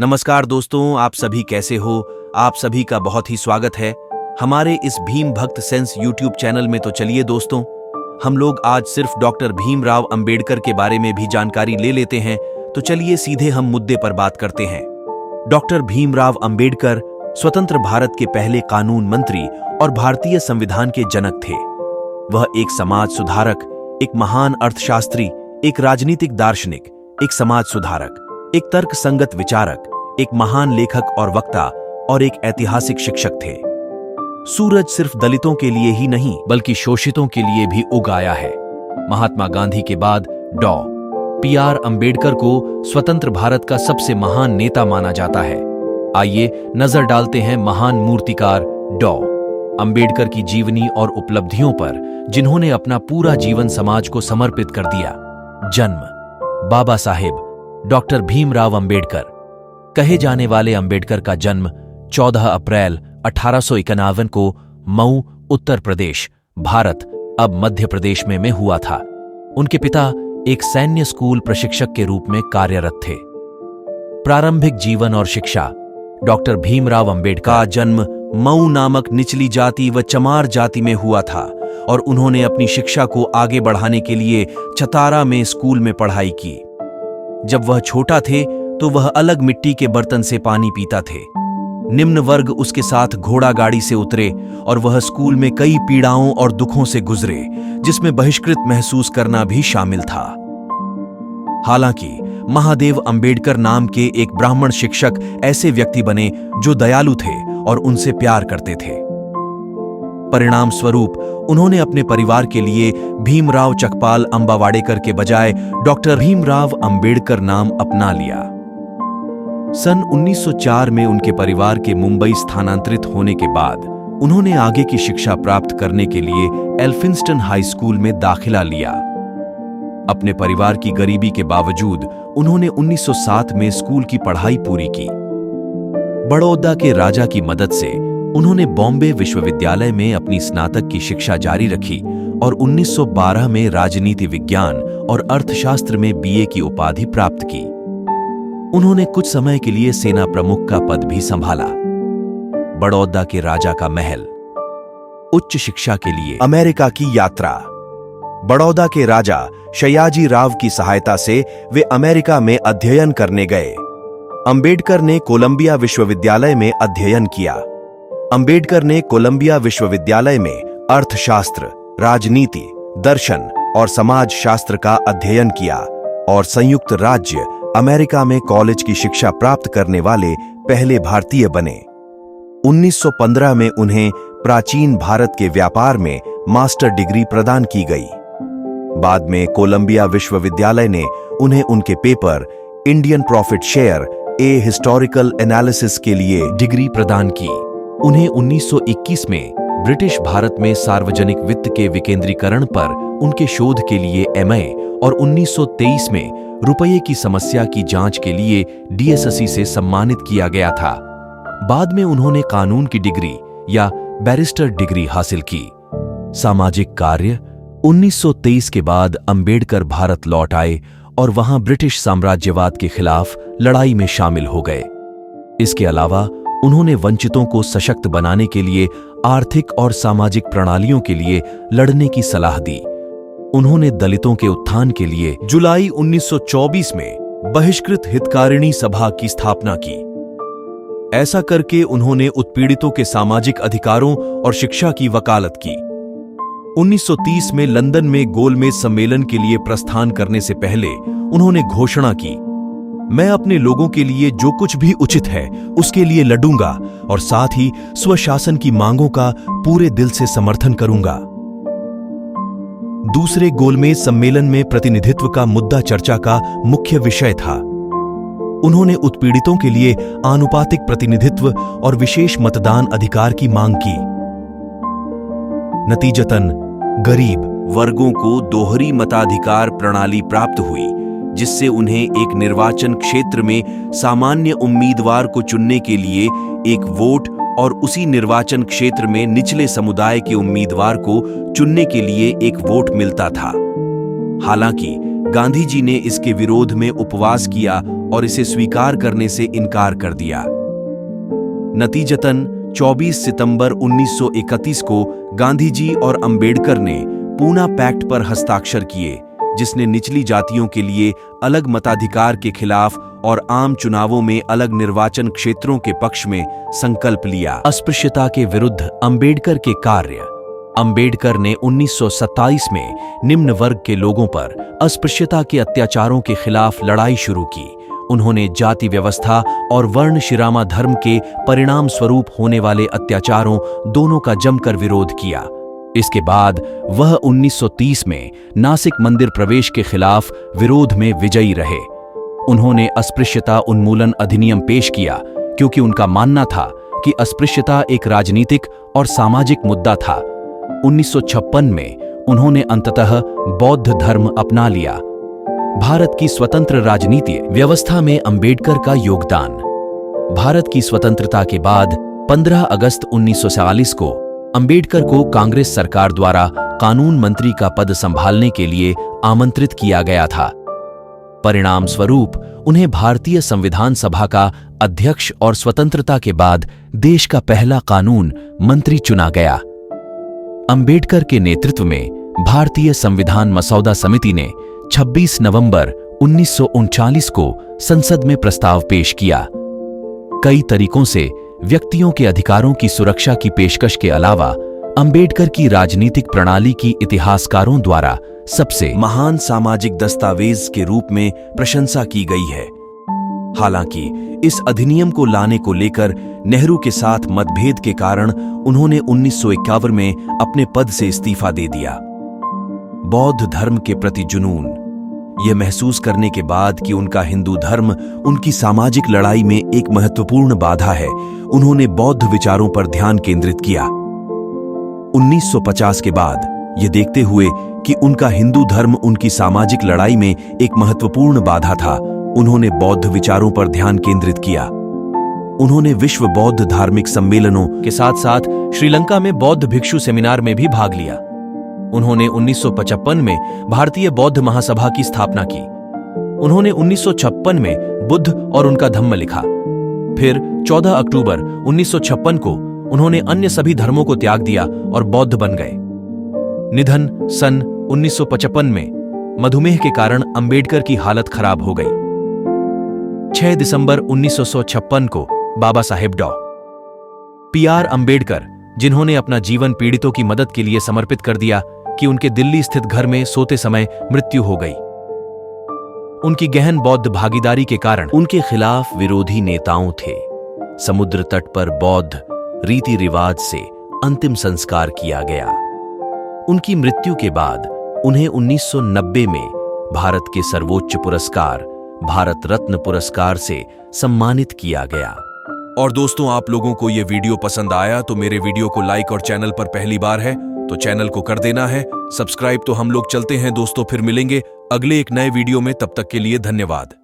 नमस्कार दोस्तों, आप सभी कैसे हो। आप सभी का बहुत ही स्वागत है हमारे इस भीम भक्त सेंस यूट्यूब चैनल में। तो चलिए दोस्तों, हम लोग आज सिर्फ डॉक्टर भीमराव अंबेडकर के बारे में भी जानकारी ले लेते हैं। तो चलिए सीधे हम मुद्दे पर बात करते हैं। डॉक्टर भीमराव अंबेडकर स्वतंत्र भारत के पहले कानून मंत्री और भारतीय संविधान के जनक थे। वह एक समाज सुधारक, एक महान अर्थशास्त्री, एक राजनीतिक दार्शनिक, एक समाज सुधारक, एक तर्क संगत विचारक, एक महान लेखक और वक्ता और एक ऐतिहासिक शिक्षक थे। सूरज सिर्फ दलितों के लिए ही नहीं बल्कि शोषितों के लिए भी उग आया है। महात्मा गांधी के बाद डॉ. पी.आर. अंबेडकर को स्वतंत्र भारत का सबसे महान नेता माना जाता है। आइए नजर डालते हैं महान मूर्तिकार डॉ. अंबेडकर की जीवनी और उपलब्धियों पर, जिन्होंने अपना पूरा जीवन समाज को समर्पित कर दिया। जन्म बाबा साहेब डॉक्टर भीमराव अंबेडकर। कहे जाने वाले अंबेडकर का जन्म 14 अप्रैल 1851 को मऊ, उत्तर प्रदेश, भारत, अब मध्य प्रदेश में हुआ था। उनके पिता एक सैन्य स्कूल प्रशिक्षक के रूप में कार्यरत थे। प्रारंभिक जीवन और शिक्षा। डॉक्टर भीमराव अंबेडकर का जन्म मऊ नामक निचली जाति व चमार जाति में हुआ था और उन्होंने अपनी शिक्षा को आगे बढ़ाने के लिए चतारा में स्कूल में पढ़ाई की। जब वह छोटा थे तो वह अलग मिट्टी के बर्तन से पानी पीता थे। निम्न वर्ग उसके साथ घोड़ा गाड़ी से उतरे और वह स्कूल में कई पीड़ाओं और दुखों से गुजरे, जिसमें बहिष्कृत महसूस करना भी शामिल था। हालांकि महादेव अंबेडकर नाम के एक ब्राह्मण शिक्षक ऐसे व्यक्ति बने जो दयालु थे और उनसे प्यार करते थे। परिणाम स्वरूप उन्होंने अपने परिवार के लिए भीमराव चकपाल अंबावाडेकर के बजाय डॉक्टर भीमराव अंबेडकर नाम अपना लिया। सन 1904 में उनके परिवार के मुंबई स्थानांतरित होने के बाद उन्होंने आगे की शिक्षा प्राप्त करने के लिए एल्फिंस्टन हाई स्कूल में दाखिला लिया। अपने परिवार की गरीबी के बावजूद उन्होंने 1907 में स्कूल की पढ़ाई पूरी की। बड़ौदा के राजा की मदद से उन्होंने बॉम्बे विश्वविद्यालय में अपनी स्नातक की शिक्षा जारी रखी और 1912 में राजनीति विज्ञान और अर्थशास्त्र में बीए की उपाधि प्राप्त की। उन्होंने कुछ समय के लिए सेना प्रमुख का पद भी संभाला। बड़ौदा के राजा का महल। उच्च शिक्षा के लिए अमेरिका की यात्रा। बड़ौदा के राजा सयाजी राव की सहायता से वे अमेरिका में अध्ययन करने गए। अंबेडकर ने कोलंबिया विश्वविद्यालय में अध्ययन किया। अंबेडकर ने कोलंबिया विश्वविद्यालय में अर्थशास्त्र, राजनीति, दर्शन और समाज शास्त्र का अध्ययन किया और संयुक्त राज्य अमेरिका में कॉलेज की शिक्षा प्राप्त करने वाले पहले भारतीय बने। 1915 में उन्हें प्राचीन भारत के व्यापार में मास्टर डिग्री प्रदान की गई। बाद में कोलंबिया विश्वविद्यालय ने उन्हें उनके paper Indian profit share a historical analysis के लिए डिग्री प्रदान की। उन्हें 1921 में ब्रिटिश भारत में सार्वजनिक वित्त के विकेंद्रीकरण पर उनके शोध के लिए एमए और 1923 में रुपये की समस्या की जांच के लिए डीएससी से सम्मानित किया गया था। बाद में उन्होंने कानून की डिग्री या बैरिस्टर डिग्री हासिल की। सामाजिक कार्य। 1923 के बाद अंबेडकर भारत लौट आए और वहां ब्रिटिश साम्राज्यवाद के खिलाफ लड़ाई में शामिल हो गए। इसके अलावा उन्होंने वंचितों को सशक्त बनाने के लिए आर्थिक और सामाजिक प्रणालियों के लिए लड़ने की सलाह दी। उन्होंने दलितों के उत्थान के लिए जुलाई 1924 में बहिष्कृत हितकारिणी सभा की स्थापना की। ऐसा करके उन्होंने उत्पीड़ितों के सामाजिक अधिकारों और शिक्षा की वकालत की। 1930 में लंदन में गोलमेज सम्मेलन के लिए प्रस्थान करने से पहले उन्होंने घोषणा की, मैं अपने लोगों के लिए जो कुछ भी उचित है उसके लिए लड़ूंगा और साथ ही स्वशासन की मांगों का पूरे दिल से समर्थन करूंगा। दूसरे गोलमेज सम्मेलन में प्रतिनिधित्व का मुद्दा चर्चा का मुख्य विषय था। उन्होंने उत्पीड़ितों के लिए आनुपातिक प्रतिनिधित्व और विशेष मतदान अधिकार की मांग की। नतीजतन गरीब वर्गों को दोहरी मताधिकार प्रणाली प्राप्त हुई, जिससे उन्हें एक निर्वाचन क्षेत्र में सामान्य उम्मीदवार को चुनने के लिए एक वोट और उसी निर्वाचन क्षेत्र में निचले समुदाय के उम्मीदवार को चुनने के लिए एक वोट मिलता था। हालांकि गांधी जी ने इसके विरोध में उपवास किया और इसे स्वीकार करने से इनकार कर दिया। नतीजतन 24 सितंबर 1931 को गांधी जी और अंबेडकर ने पूना पैक्ट पर हस्ताक्षर किए, जिसने निचली जातियों के लिए अलग मताधिकार के खिलाफ और आम चुनावों में अलग निर्वाचन क्षेत्रों के पक्ष में संकल्प लिया। अस्पृश्यता के विरुद्ध अंबेडकर के कार्य। अंबेडकर ने 1927 में निम्न वर्ग के लोगों पर अस्पृश्यता के अत्याचारों के खिलाफ लड़ाई शुरू की। उन्होंने जाति व्यवस्था और वर्ण शिरामा धर्म के परिणाम स्वरूप होने वाले अत्याचारों दोनों का जमकर विरोध किया। इसके बाद वह 1930 में नासिक मंदिर प्रवेश के खिलाफ विरोध में विजयी रहे। उन्होंने अस्पृश्यता उन्मूलन अधिनियम पेश किया क्योंकि उनका मानना था कि अस्पृश्यता एक राजनीतिक और सामाजिक मुद्दा था। 1956 में उन्होंने अंततः बौद्ध धर्म अपना लिया। भारत की स्वतंत्र राजनीतिक व्यवस्था में अंबेडकर का योगदान। भारत की स्वतंत्रता के बाद 15 अगस्त 1947 को अंबेडकर को कांग्रेस सरकार द्वारा कानून मंत्री का पद संभालने के लिए आमंत्रित किया गया था। परिणाम स्वरूप उन्हें भारतीय संविधान सभा का अध्यक्ष और स्वतंत्रता के बाद देश का पहला कानून मंत्री चुना गया। अंबेडकर के नेतृत्व में भारतीय संविधान मसौदा समिति ने 26 नवंबर 1939 को संसद में प्रस्ताव पेश किया। कई तरीकों से व्यक्तियों के अधिकारों की सुरक्षा की पेशकश के अलावा अंबेडकर की राजनीतिक प्रणाली की इतिहासकारों द्वारा सबसे महान सामाजिक दस्तावेज के रूप में प्रशंसा की गई है। हालांकि इस अधिनियम को लाने को लेकर नेहरू के साथ मतभेद के कारण उन्होंने 1951 में अपने पद से इस्तीफा दे दिया। बौद्ध धर्म के प्रति जुनून। यह महसूस करने के बाद कि उनका हिंदू धर्म उनकी सामाजिक लड़ाई में एक महत्वपूर्ण बाधा है, उन्होंने बौद्ध विचारों पर ध्यान केंद्रित किया। 1950 के बाद यह देखते हुए कि उनका हिंदू धर्म उनकी सामाजिक लड़ाई में एक महत्वपूर्ण बाधा था, उन्होंने बौद्ध विचारों पर ध्यान केंद्रित किया। उन्होंने विश्व बौद्ध धार्मिक सम्मेलनों के साथ साथ श्रीलंका में बौद्ध भिक्षु सेमिनार में भी भाग लिया। उन्होंने 1955 में भारतीय बौद्ध महासभा की स्थापना की। उन्होंने 1956 में बुद्ध और उनका धम्म लिखा। फिर 14 अक्टूबर 1956 को उन्होंने अन्य सभी धर्मों को त्याग दिया और बौद्ध बन गए। निधन सन 1955 में मधुमेह के कारण अंबेडकर की हालत खराब हो गई। 6 दिसंबर 1956 को बाबा साहेब डॉ. पी.आर. अंबेडकर, जिन्होंने अपना जीवन पीड़ितों की मदद के लिए समर्पित कर दिया, कि उनके दिल्ली स्थित घर में सोते समय मृत्यु हो गई। उनकी गहन बौद्ध भागीदारी के कारण उनके खिलाफ विरोधी नेताओं थे। समुद्र तट पर बौद्ध रीति रिवाज से अंतिम संस्कार किया गया। उनकी मृत्यु के बाद उन्हें 1990 में भारत के सर्वोच्च पुरस्कार भारत रत्न पुरस्कार से सम्मानित किया गया। और दोस्तों, आप लोगों को यह वीडियो पसंद आया तो मेरे वीडियो को लाइक और चैनल पर पहली बार है तो चैनल को कर देना है सब्सक्राइब। तो हम लोग चलते हैं दोस्तों, फिर मिलेंगे अगले एक नए वीडियो में। तब तक के लिए धन्यवाद।